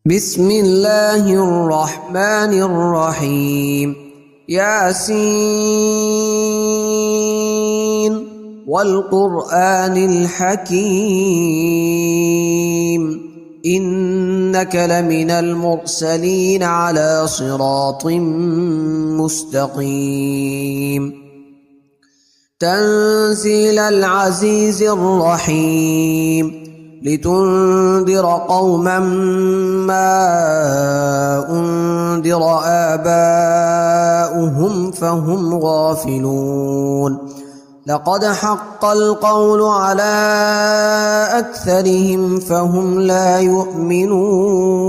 بسم الله الرحمن الرحيم. ياسين والقرآن الحكيم إنك لمن المرسلين على صراط مستقيم تنزيل العزيز الرحيم لتنذر قوما ما أنذر آباؤهم فهم غافلون لقد حق القول على أكثرهم فهم لا يؤمنون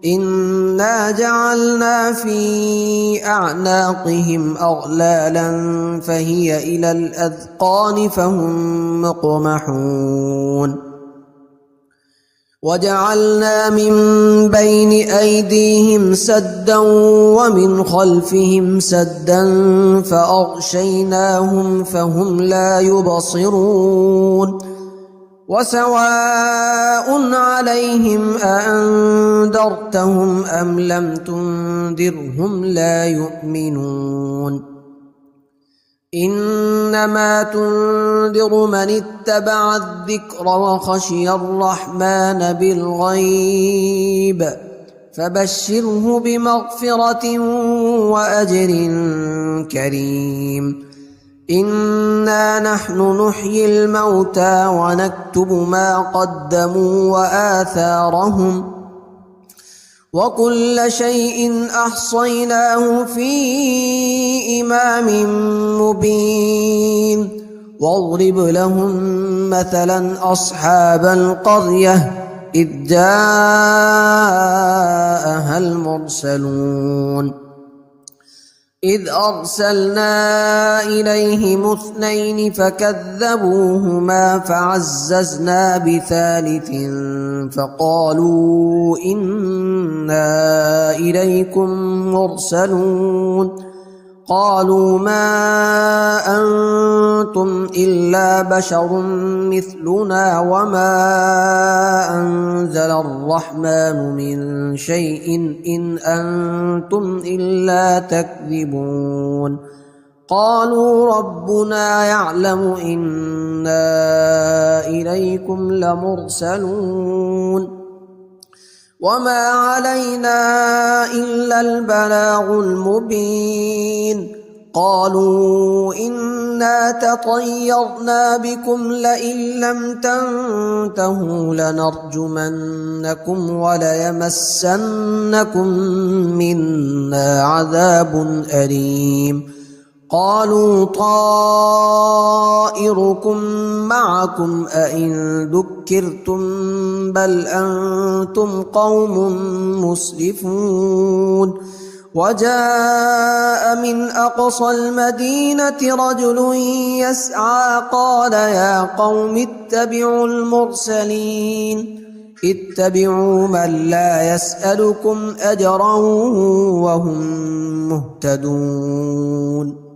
إنا جعلنا في أعناقهم أغلالا فهي إلى الأذقان فهم مقمحون وجعلنا من بين أيديهم سدا ومن خلفهم سدا فأغشيناهم فهم لا يبصرون وسواء عليهم أأنذرتهم أم لم تنذرهم لا يؤمنون إنما تنذر من اتبع الذكر وخشي الرحمن بالغيب فبشره بمغفرة وأجر كريم إنا نحن نحيي الموتى ونكتب ما قدموا وآثارهم وكل شيء أحصيناه في إمام مبين واضرب لهم مثلا أصحاب القرية إذ جاءها المرسلون إذ أرسلنا إليهم اثنين فكذبوهما فعززنا بثالث فقالوا إنا إليكم مرسلون قالوا ما أنتم إلا بشر مثلنا وما أنزل الرحمن من شيء إن أنتم إلا تكذبون قالوا ربنا يعلم إنا إليكم لمرسلون وما علينا إلا البلاغ المبين قالوا إنا تطيرنا بكم لئن لم تنتهوا لنرجمنكم وليمسنكم منا عذاب أليم قالوا طائركم معكم أئن ذكرتم بل أنتم قوم مسرفون وجاء من أقصى المدينة رجل يسعى قال يا قوم اتبعوا المرسلين اتبعوا من لا يسألكم أجرا وهم مهتدون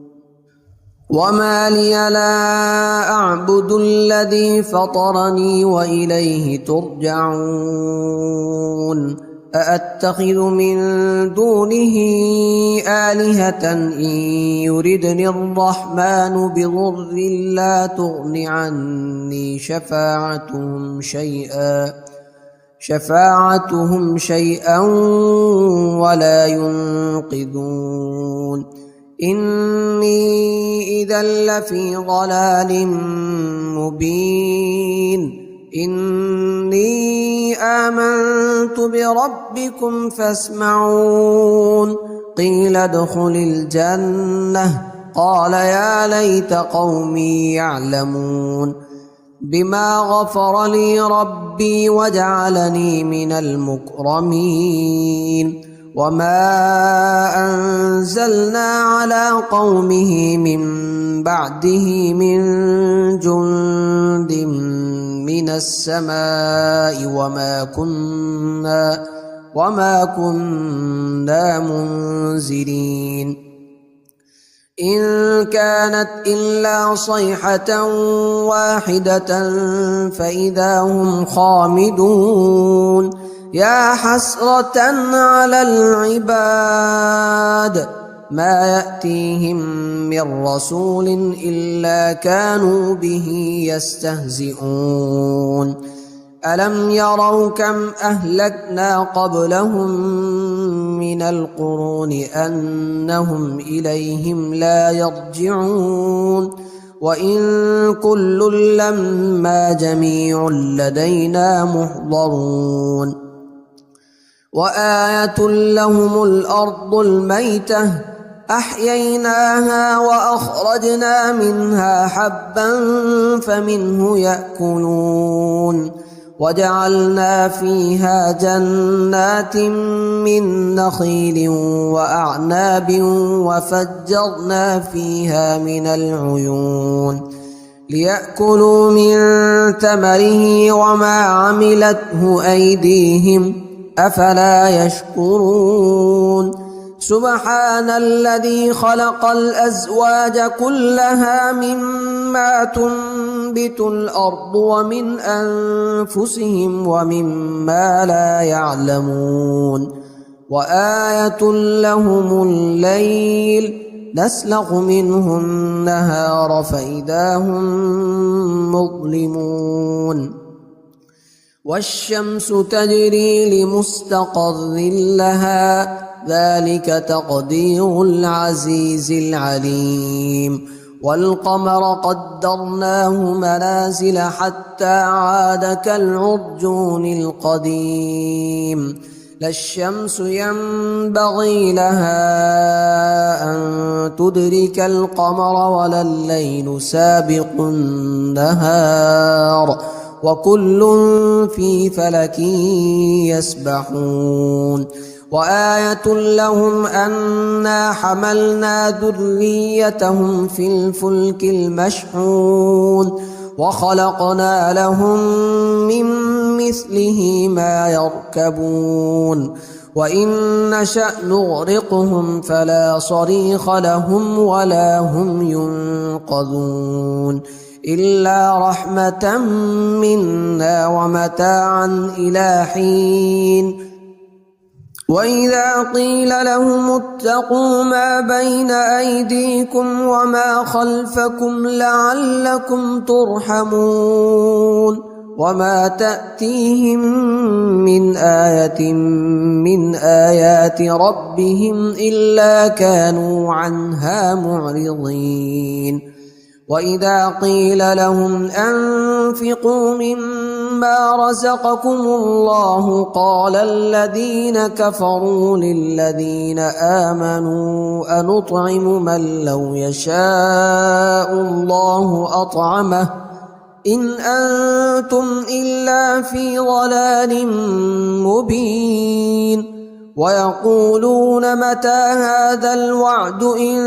وما لي لا أعبد الذي فطرني وإليه ترجعون أأتخذ من دونه آلهة إن يردني الرحمن بضر لا تغن عني شفاعتهم شيئا ولا ينقذون إني إذا لفي ضلال مبين إني آمنت بربكم فاسمعون قيل ادخل الجنة قال يا ليت قومي يعلمون بما غفر لي ربي وجعلني من المكرمين وما أنزلنا على قومه من بعده من جند من السماء وما كنا منزلين إن كانت إلا صيحة واحدة فإذا هم خامدون يا حسرة على العباد ما يأتيهم من رسول إلا كانوا به يستهزئون ألم يروا كم أهلكنا قبلهم من القرون أنهم إليهم لا يرجعون وإن كل لما جميع لدينا محضرون وآية لهم الأرض الميتة أحييناها وأخرجنا منها حبا فمنه يأكلون وجعلنا فيها جنات من نخيل وأعناب وفجرنا فيها من العيون ليأكلوا من ثمره وما عملته أيديهم أفلا يشكرون سبحان الذي خلق الأزواج كلها مما تنبت الأرض ومن أنفسهم ومما لا يعلمون وآية لهم الليل نسلخ منه النهار فإذا هم مظلمون والشمس تجري لمستقر لها ذلك تقدير العزيز العليم والقمر قدرناه منازل حتى عاد كالعرجون القديم لا الشمس ينبغي لها أن تدرك القمر ولا الليل سابق النهار وكل في فلك يسبحون وآية لهم أنا حملنا ذريتهم في الفلك المشحون وخلقنا لهم من مثله ما يركبون وإن نشأ نغرقهم فلا صريخ لهم ولا هم ينقذون إلا رحمة منا ومتاعا إلى حين وإذا قيل لهم اتقوا ما بين أيديكم وما خلفكم لعلكم ترحمون وما تأتيهم من آية من آيات ربهم إلا كانوا عنها معرضين وإذا قيل لهم أنفقوا مما رزقكم الله قال الذين كفروا للذين آمنوا أنطعم من لو يشاء الله أطعمه إن أنتم إلا في ضلال مبين ويقولون متى هذا الوعد إن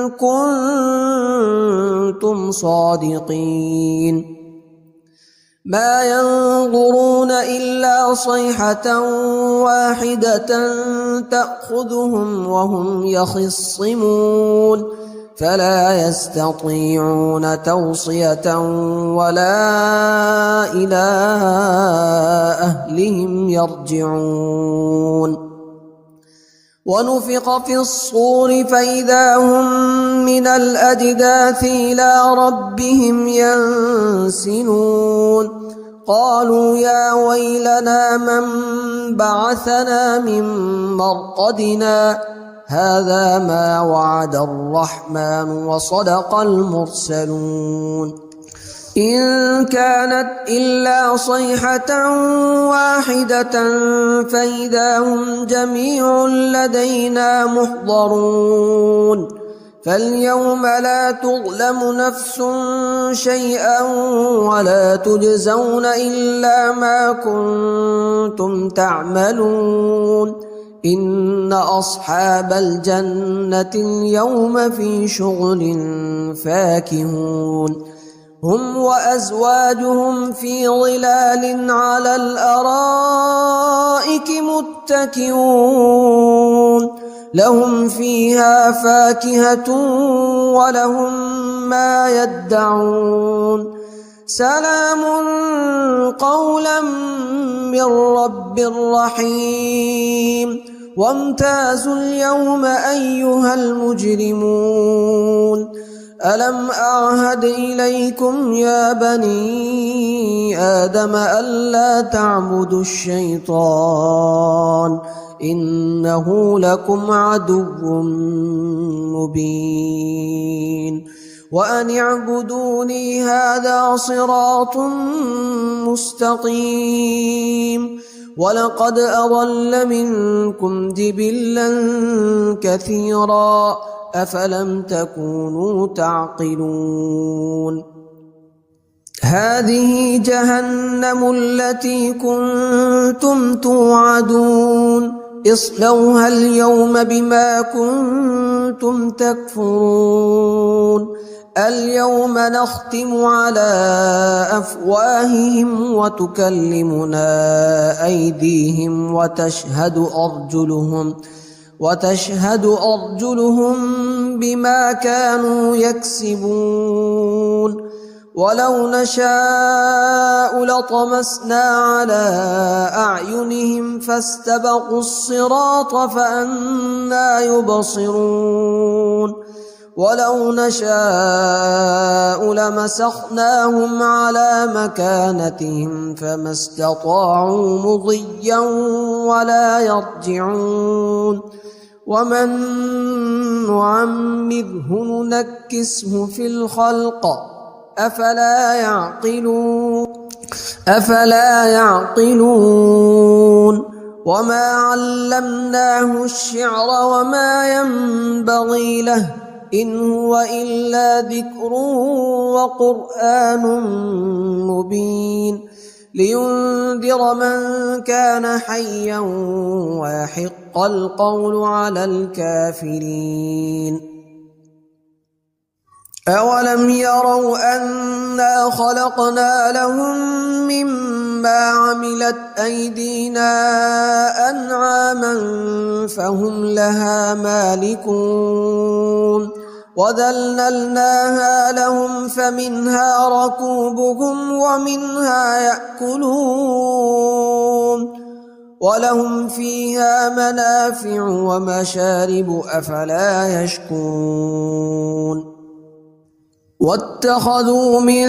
كنتم صادقين ما ينظرون إلا صيحة واحدة تأخذهم وهم يخصمون فلا يستطيعون توصية ولا إلى أهلهم يرجعون ونفخ في الصور فإذا هم من الأجداث إلى ربهم ينسلون قالوا يا ويلنا من بعثنا من مرقدنا هذا ما وعد الرحمن وصدق المرسلون إن كانت إلا صيحة واحدة فإذا هم جميع لدينا محضرون فاليوم لا تظلم نفس شيئا ولا تجزون إلا ما كنتم تعملون إن أصحاب الجنة اليوم في شغل فاكهون هم وأزواجهم في ظلال على الأرائك متكئون لهم فيها فاكهة ولهم ما يدعون سلام قولا من رب رحيم وامتازوا اليوم أيها المجرمون ألم أعهد إليكم يا بني آدم ألا تعبدوا الشيطان إنه لكم عدو مبين وأن اعبدوني هذا صراط مستقيم ولقد أضل منكم جبلا كثيرا أفلم تكونوا تعقلون هذه جهنم التي كنتم توعدون اصلوها اليوم بما كنتم تكفرون اليوم نختم على أفواههم وتكلمنا أيديهم وتشهد أرجلهم بما كانوا يكسبون ولو نشاء لطمسنا على أعينهم فاستبقوا الصراط فأنى يبصرون ولو نشاء لمسخناهم على مكانتهم فما استطاعوا مضيا ولا يرجعون ومن نعمره ننكسه في الخلق أفلا يعقلون وما علمناه الشعر وما ينبغي له إن هو إلا ذكر وقرآن مبين لينذر من كان حيا ويحق القول على الكافرين أولم يروا أنا خلقنا لهم مما عملت أيدينا أنعاما فهم لها مالكون وذللناها لهم فمنها ركوبهم ومنها يأكلون ولهم فيها منافع ومشارب أفلا يشكرون واتخذوا من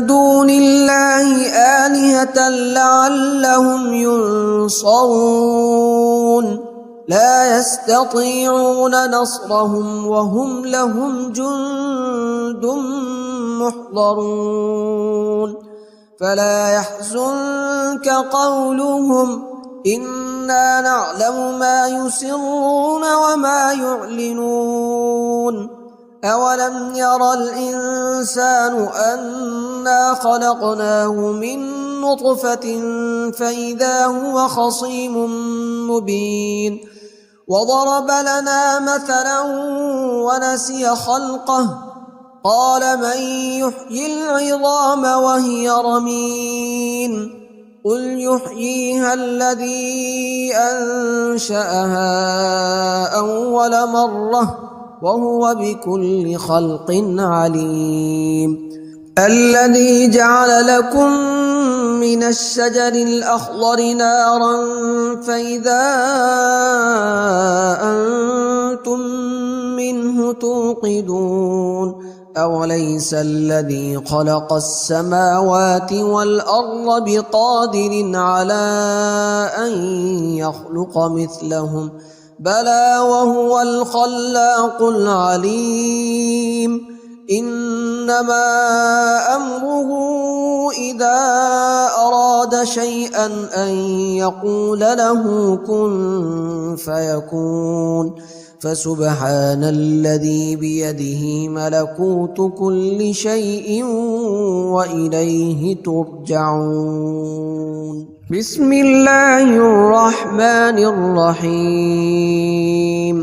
دون الله آلهة لعلهم ينصرون لا يستطيعون نصرهم وهم لهم جند محضرون فلا يحزنك قولهم إنا نعلم ما يسرون وما يعلنون أولم ير الإنسان أنا خلقناه من نطفة فإذا هو خصيم مبين وضرب لنا مثلا ونسي خلقه قال من يحيي العظام وهي رميم قل يحييها الذي أنشأها أول مرة وهو بكل خلق عليم الذي جعل لكم من الشجر الأخضر نارا فإذا أنتم منه توقدون أوليس الذي خلق السماوات والأرض بقادر على أن يخلق مثلهم بلى وهو الخلاق العليم إنما أمره إذا أراد شيئا أن يقول له كن فيكون فسبحان الذي بيده ملكوت كل شيء وإليه ترجعون بسم الله الرحمن الرحيم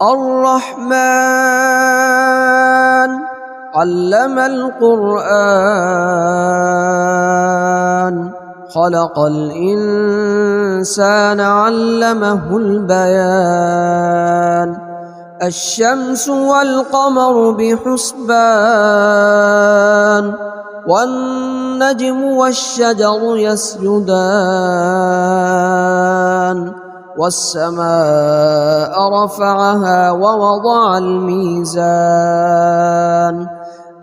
الرحمن علم القرآن خلق الإنسان علمه البيان الشمس والقمر بحسبان والنجم والشجر يسجدان والسماء رفعها ووضع الميزان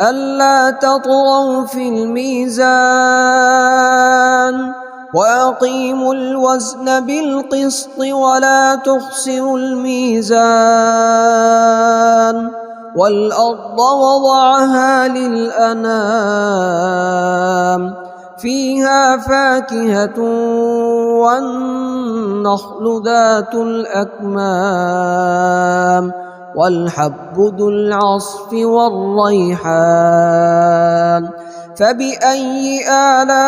ألا تطغوا في الميزان وأقيموا الوزن بالقسط ولا تخسروا الميزان والأرض وضعها للأنام فيها فاكهة والنخل ذات الأكمام والحب ذو العصف والريحان فبأي آلاء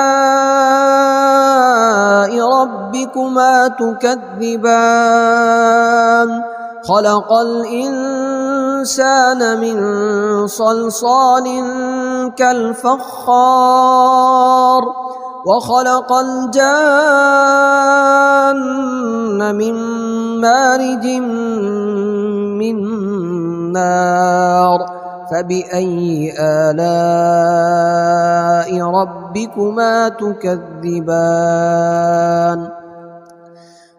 ربكما تكذبان خلق الإنسان من صلصال كالفخار وخلق الجان من مارج من نار فبأي آلاء ربكما تكذبان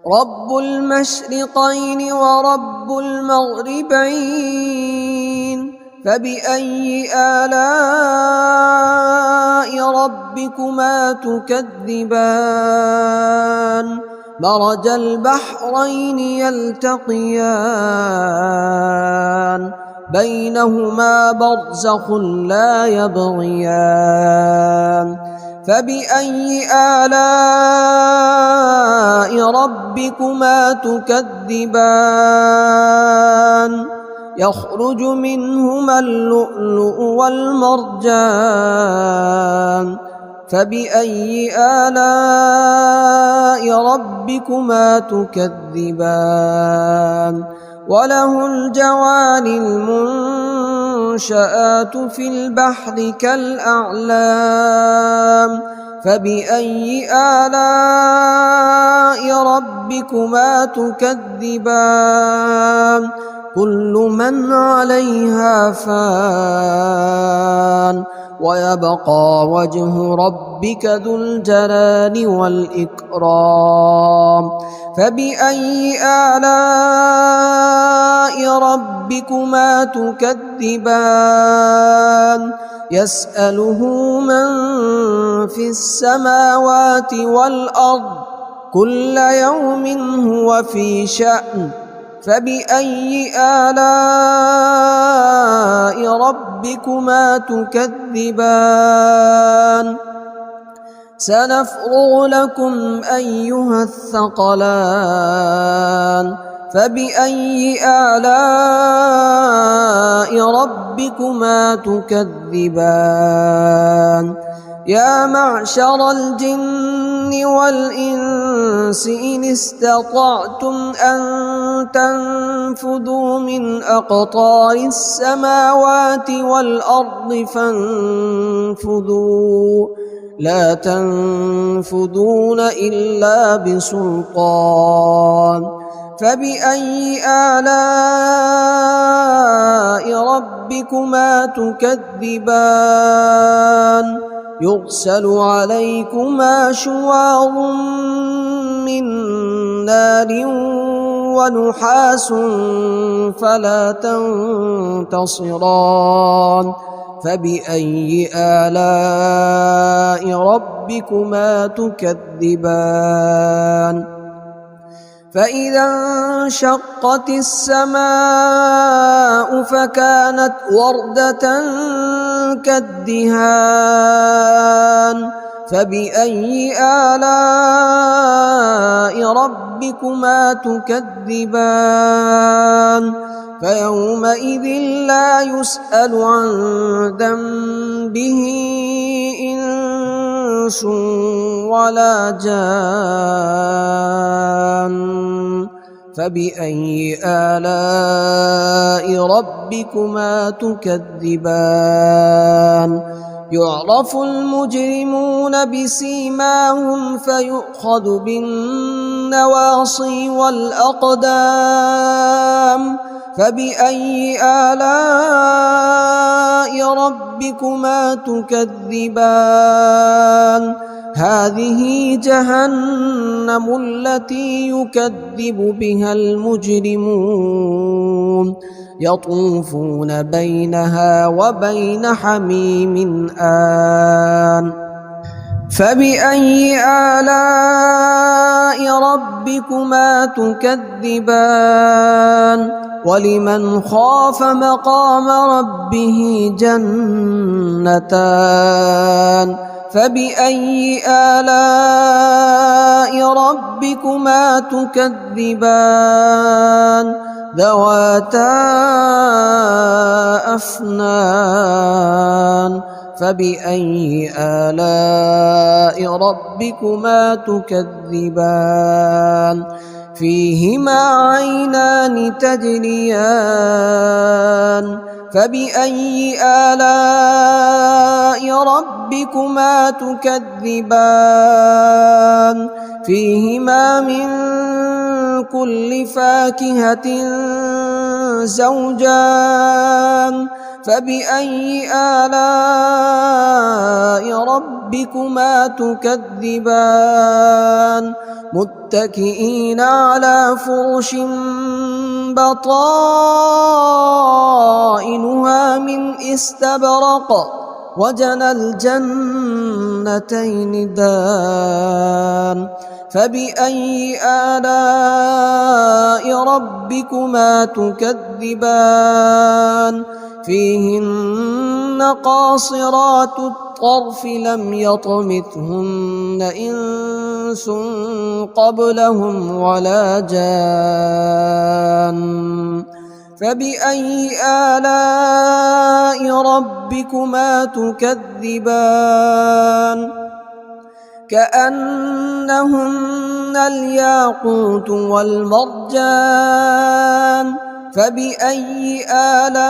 رب المشرقين ورب المغربين فبأي آلاء ربكما تكذبان مرج البحرين يلتقيان بينهما برزخ لا يبغيان فبأي آلاء ربكما تكذبان يخرج منهما اللؤلؤ والمرجان فبأي آلاء ربكما تكذبان وله الجوار المنشآت في البحر كالأعلام فبأي آلاء ربكما تكذبان كل من عليها فان ويبقى وجه ربك ذو الجلال والإكرام فبأي آلاء ربكما تكذبان يسأله من في السماوات والأرض كل يوم هو في شأن فبأي آلاء ربكما تكذبان سنفرغ لكم أيها الثقلان فبأي آلاء ربكما تكذبان يا معشر الجن والإنس إن استطعتم أن تنفذوا من أقطار السماوات والأرض فانفذوا لا تنفذون إلا بسلطان فبأي آلاء ربكما تكذبان يرسل عليكما شواظ من نار ونحاس فلا تنتصران فبأي آلاء ربكما تكذبان فإذا انشقت السماء فكانت وردة كالدهان فبأي آلاء ربكما تكذبان فيومئذ لا يسأل عن ذنبه إنس ولا جان فبأي آلاء ربكما تكذبان يعرف المجرمون بسيماهم فيؤخذ بالنواصي والأقدام فبأي آلاء ربكما تكذبان هذه جهنم التي يكذب بها المجرمون يطوفون بينها وبين حميم آن فبأي آلاء ربكما تكذبان ولمن خاف مقام ربه جنتان فبأي آلاء ربكما تكذبان ذواتا أفنان فبأي آلاء ربكما تكذبان فيهما عينان تجريان فبأي آلاء ربكما تكذبان فيهما من كل فاكهة زوجان فبأي آلاء ربكما تكذبان متكئين على فرش بطائنها من استبرق وجنى الجنتين دان فبأي آلاء ربكما تكذبان فيهن قاصرات الطرف لم يطمثهن إنس قبلهم ولا جان فبأي آلاء ربكما تكذبان كأنهن الياقوت والمرجان فبأي آلاء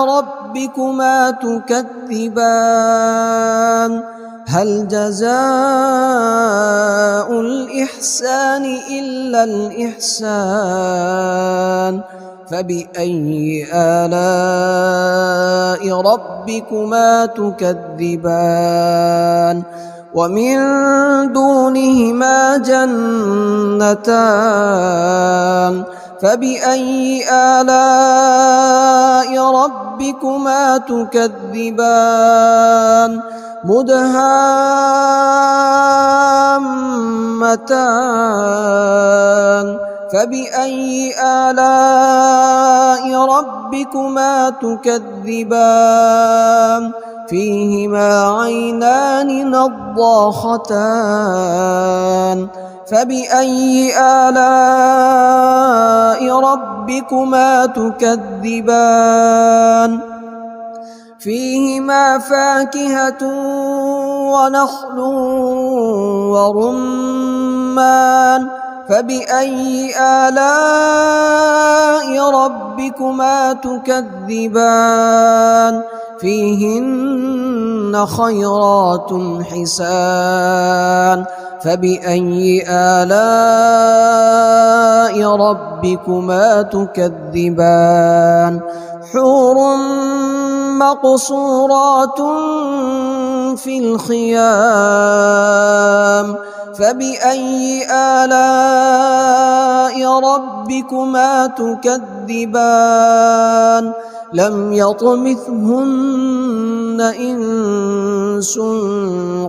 ربكما تكذبان هل جزاء الإحسان إلا الإحسان فبأي آلاء ربكما تكذبان ومن دونهما جنتان فبأي آلاء ربكما تكذبان مدهامتان فبأي آلاء ربكما تكذبان فيهما عينان نضاختان فبأي آلاء ربكما تكذبان فيهما فاكهة ونخل ورمان فبأي آلاء ربكما تكذبان فيهن خيرات حسان فبأي آلاء ربكما تكذبان حور مقصورات في الخيام فبأي آلاء ربكما تكذبان لم يطمثهن إنس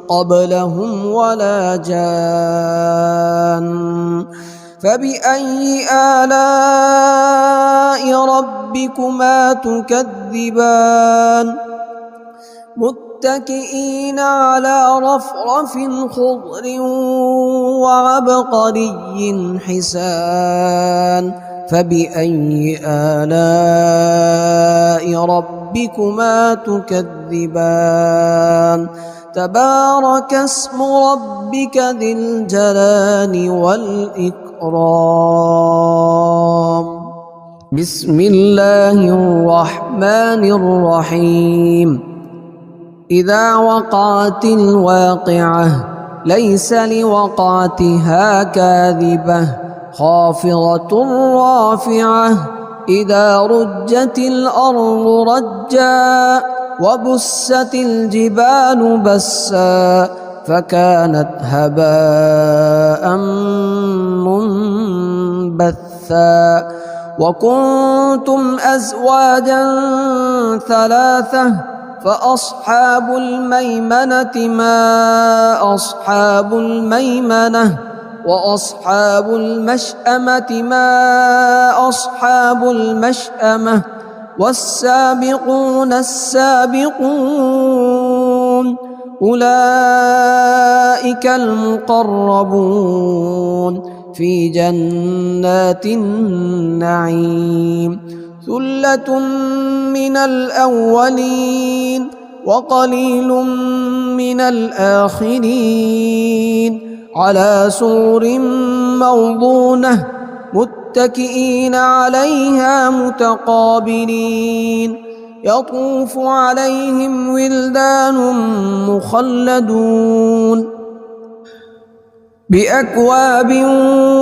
قبلهم ولا جان فبأي آلاء ربكما تكذبان متكئين على رفرف خضر وعبقري حسان فبأي آلاء ربكما تكذبان تبارك اسم ربك ذي الجلال والإكرام بسم الله الرحمن الرحيم إذا وقعت الواقعة ليس لوقعتها كاذبة خافضة رافعة إذا رجت الأرض رجا وبست الجبال بسا فكانت هباء منبثا وكنتم أزواجا ثلاثة فأصحاب الميمنة ما أصحاب الميمنة وأصحاب المشأمة ما أصحاب المشأمة والسابقون السابقون أولئك المقربون في جنات النعيم ثلة من الأولين وقليل من الآخرين على سرر موضونة متكئين عليها متقابلين يطوف عليهم ولدان مخلدون بأكواب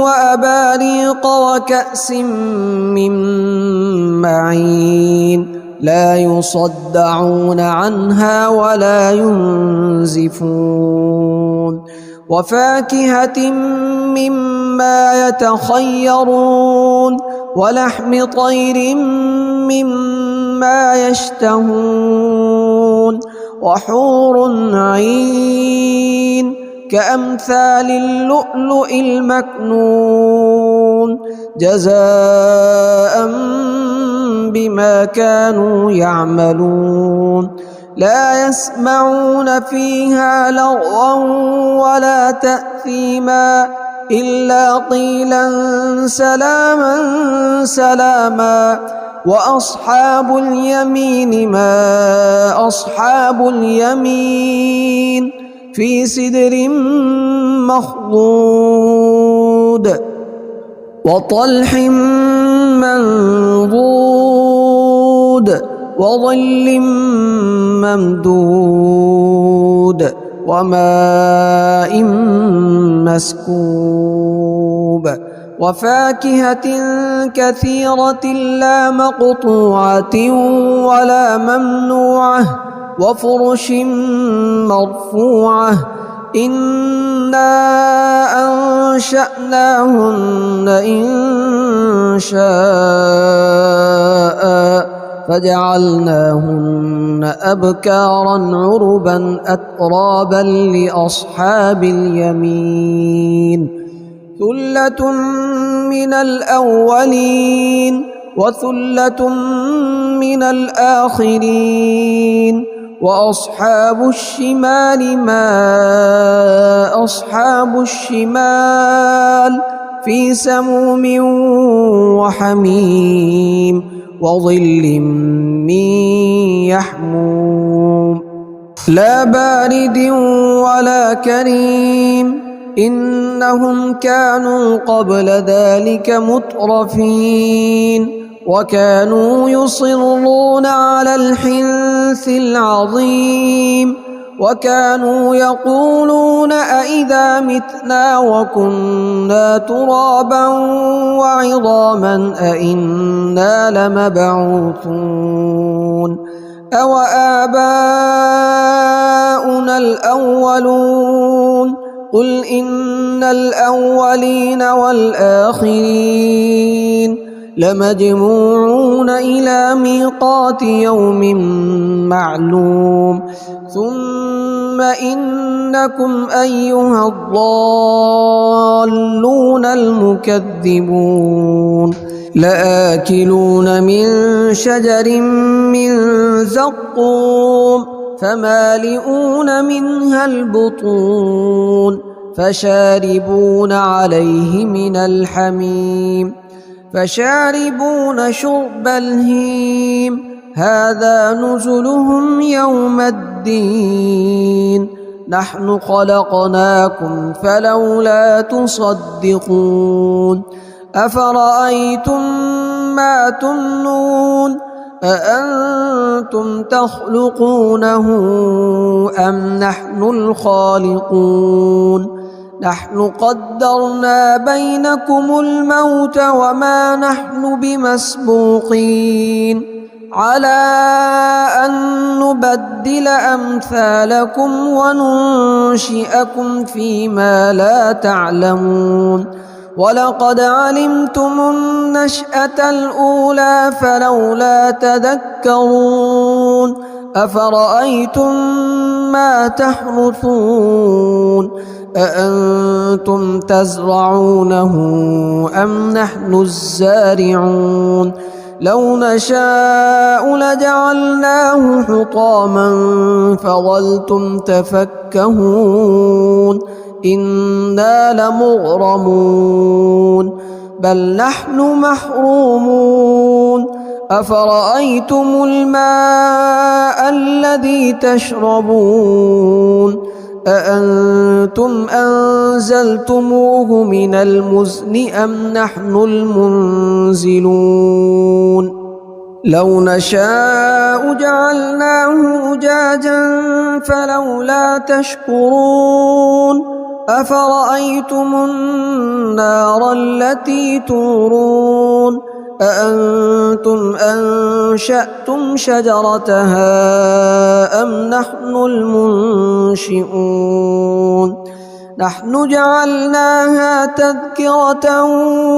وأباريق وكأس من معين لا يصدعون عنها ولا ينزفون وفاكهة مما يتخيرون ولحم طير مما يشتهون وحور عين كأمثال اللؤلؤ المكنون جزاء بما كانوا يعملون لا يسمعون فيها لغوا ولا تأثيما إلا قيلا سلاما سلاما وأصحاب اليمين ما أصحاب اليمين في سدر مخضود وطلح منضود وظل ممدود وماء مسكوب وفاكهة كثيرة لا مقطوعة ولا ممنوعة وفرش مرفوعة إنا أنشأناهن إن شاء فجعلناهن أبكارا عربا أترابا لأصحاب اليمين ثلة من الأولين وثلة من الآخرين وأصحاب الشمال ما أصحاب الشمال في سموم وحميم وظل من يحموم لا بارد ولا كريم إنهم كانوا قبل ذلك مترفين وكانوا يصرون على الحنث العظيم وكانوا يقولون أئذا متنا وكنا ترابا وعظاما أئنا لمبعوثون أو آباؤنا الأولون قل إن الأولين والآخرين لمجموعون إلى ميقات يوم معلوم ثم إنكم أيها الضالون المكذبون لآكلون من شجر من زقوم فمالئون منها البطون فشاربون عليه من الحميم فشاربون شرب الهيم هذا نزلهم يوم الدين نحن خلقناكم فلولا تصدقون أفرأيتم ما تمنون أأنتم تخلقونه أم نحن الخالقون نحن قدرنا بينكم الموت وما نحن بمسبوقين على أن نبدل أمثالكم وننشئكم فيما لا تعلمون ولقد علمتم النشأة الأولى فلولا تذكرون أفرأيتم ما تحرثون أأنتم تزرعونه أم نحن الزارعون لو نشاء لجعلناه حطاما فظلتم تفكهون إنا لمغرمون بل نحن محرومون أفرأيتم الماء الذي تشربون أأنتم أنزلتموه من المزن أم نحن المنزلون لو نشاء جعلناه أجاجا فلولا تشكرون أفرأيتم النار التي تورون أأنتم أنشأتم شجرتها أم نحن المنشئون نحن جعلناها تذكرة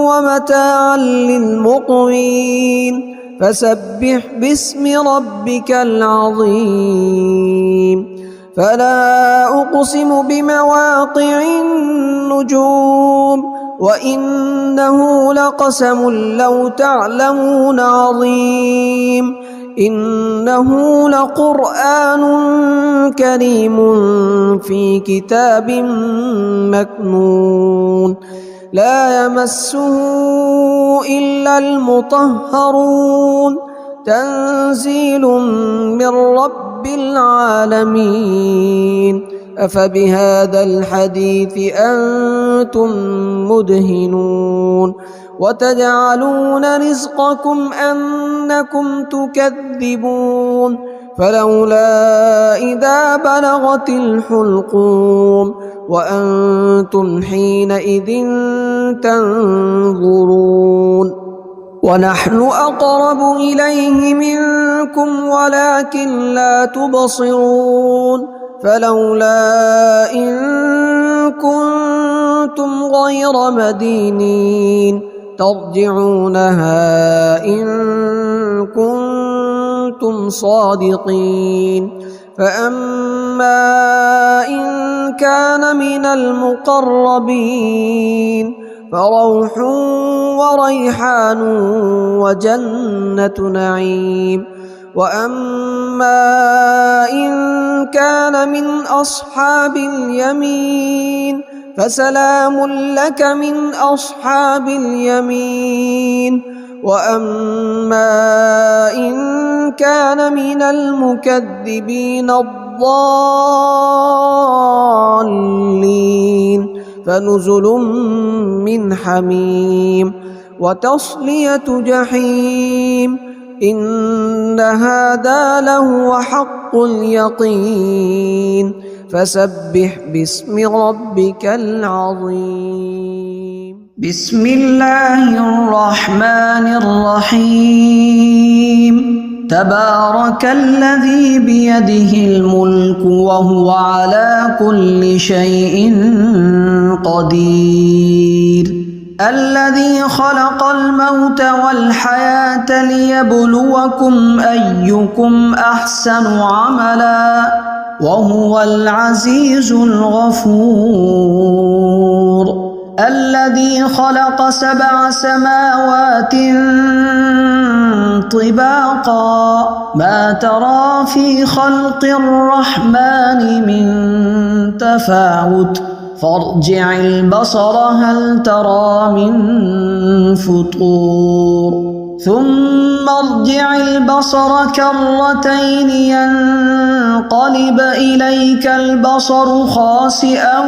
ومتاعا للمقوين فسبح باسم ربك العظيم فلا أقسم بمواقع النجوم وإنه لقسم لو تعلمون عظيم إنه لقرآن كريم في كتاب مكنون لا يمسه إلا المطهرون تنزيل من رب العالمين أفبهذا الحديث أنتم مدهنون وتجعلون رزقكم أنكم تكذبون فلولا إذا بلغت الحلقوم وأنتم حينئذ تنظرون ونحن أقرب إليه منكم ولكن لا تبصرون فلولا إن كنتم غير مدينين ترجعونها إن كنتم صادقين فأما إن كان من المقربين فروح وريحان وجنة نعيم وأما إن كان من أصحاب اليمين فسلام لك من أصحاب اليمين وأما إن كان من المكذبين الضالين فنزل من حميم وتصلية جحيم إن هذا لهو حق اليقين فسبح باسم ربك العظيم بسم الله الرحمن الرحيم تبارك الذي بيده الملك وهو على كل شيء قدير الذي خلق الموت والحياة ليبلوكم أيكم أحسن عملا وهو العزيز الغفور الذي خلق 7 سماوات طباقا ما ترى في خلق الرحمن من تفاوت فارجع البصر هل ترى من فطور ثم ارجع البصر كرتين ينقلب إليك البصر خاسئا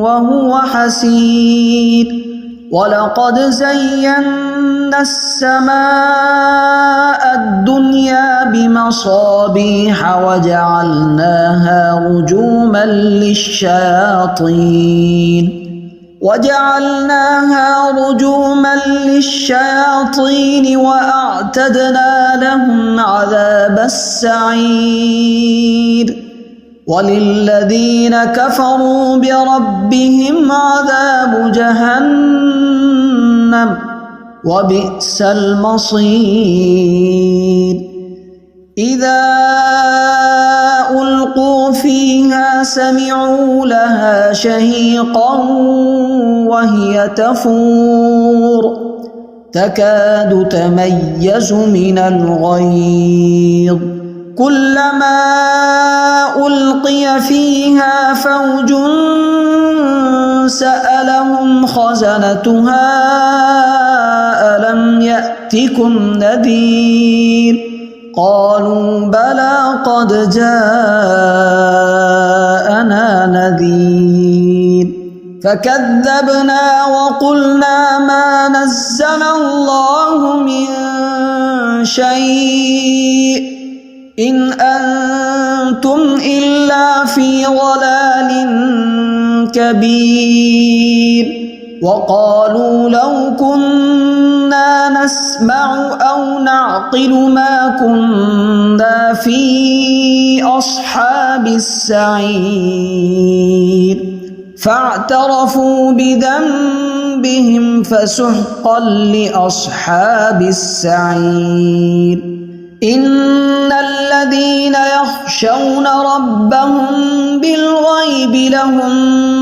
وهو حسير ولقد زينا السماء الدنيا بمصابيح وجعلناها رجوما للشياطين وأعتدنا لهم عذاب السعير وللذين كفروا بربهم عذاب جهنم وبئس المصير إذا ألقوا فيها سمعوا لها شهيقا وهي تفور تكاد تميز من الغيظ كلما ألقي فيها فوج سألهم خزنتها ألم يأتكم نذير قالوا بلى قد جاءنا نذير فكذبنا وقلنا ما نزل الله من شيء إن أنتم إلا في ضلال كبير وقالوا لو كنا نسمع أو نعقل ما كنا في أصحاب السعير فاعترفوا بذنبهم فسحقا لأصحاب السعير إن الذين يخشون ربهم بالغيب لهم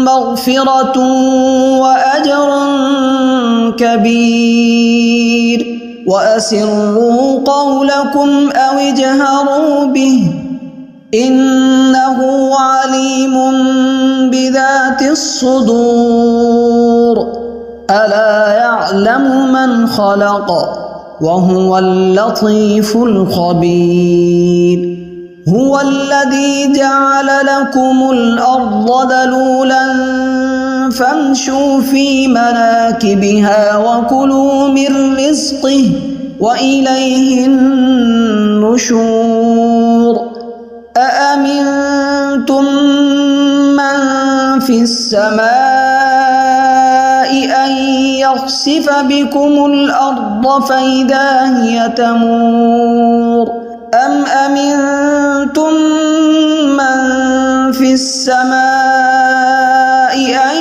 مغفرة وأجر كبير وأسروا قولكم أو اجهروا به إنه عليم بذات الصدور ألا يعلم من خلق وهو اللطيف الخبير هو الذي جعل لكم الأرض ذلولا فامشوا في مناكبها وكلوا من رزقه وإليه النشور أأمنتم من في السماء أن يخسف بكم الأرض فإذا هي تمور أم أمنتم من في السماء أن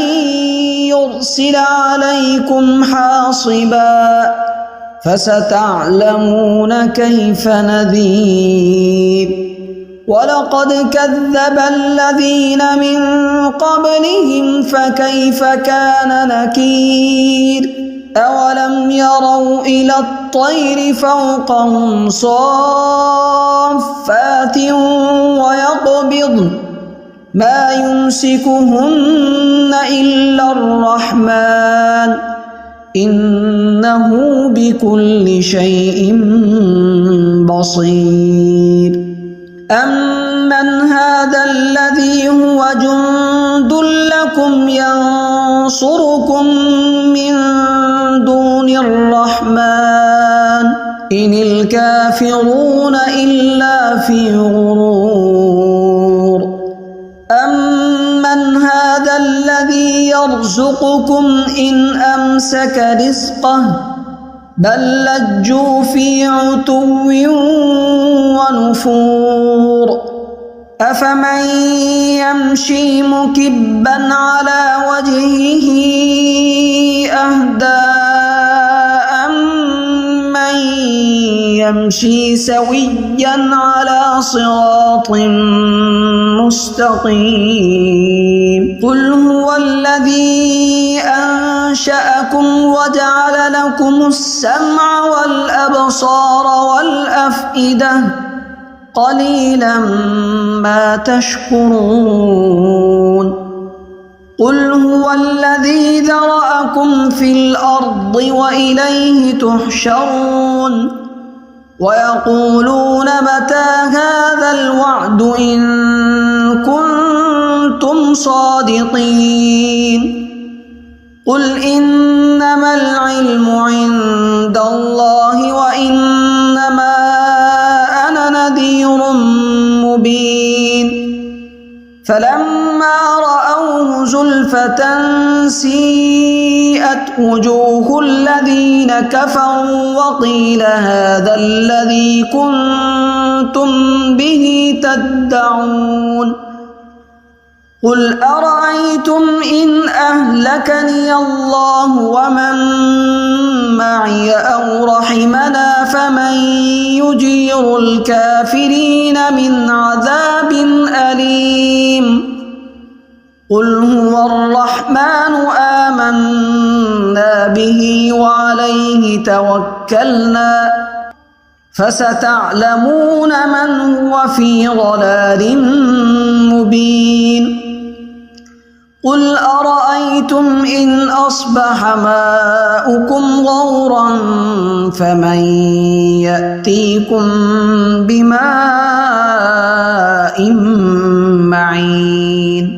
يرسل عليكم حاصبا فستعلمون كيف نذير ولقد كذب الذين من قبلهم فكيف كان نكير أولم يروا إلى الطير فوقهم صافات ويقبضن ما يمسكهن إلا الرحمن إنه بكل شيء بصير أمن هذا الذي هو جند لكم ينصركم من دون الرحمن إن الكافرون إلا في غرور أمن هذا الذي يرزقكم إن أمسك رزقه بل لجوا في عتو ونفور أفمن يمشي مكبا على وجهه أهدى أمن يمشي سويا على صراط مستقيم قل هو الذي أنشأكم وجعل لكم السمع والأبصار والأفئدة قليلا ما تشكرون قل هو الذي ذرأكم في الأرض وإليه تحشرون ويقولون متى هذا الوعد إن كنتم صادقين قل إنما العلم عند الله فلما رأوه زلفة سيئت وجوه الذين كفروا وقيل هذا الذي كنتم به تدعون قل أرأيتم إن أهلكني الله ومن معي أو رحمنا فمن يجير الكافرين من عذاب أليم قل هو الرحمن آمنا به وعليه توكلنا فستعلمون من هو في ضلال مبين قل أرأيتم إن أصبح ماؤكم غورا فمن يأتيكم بماء معين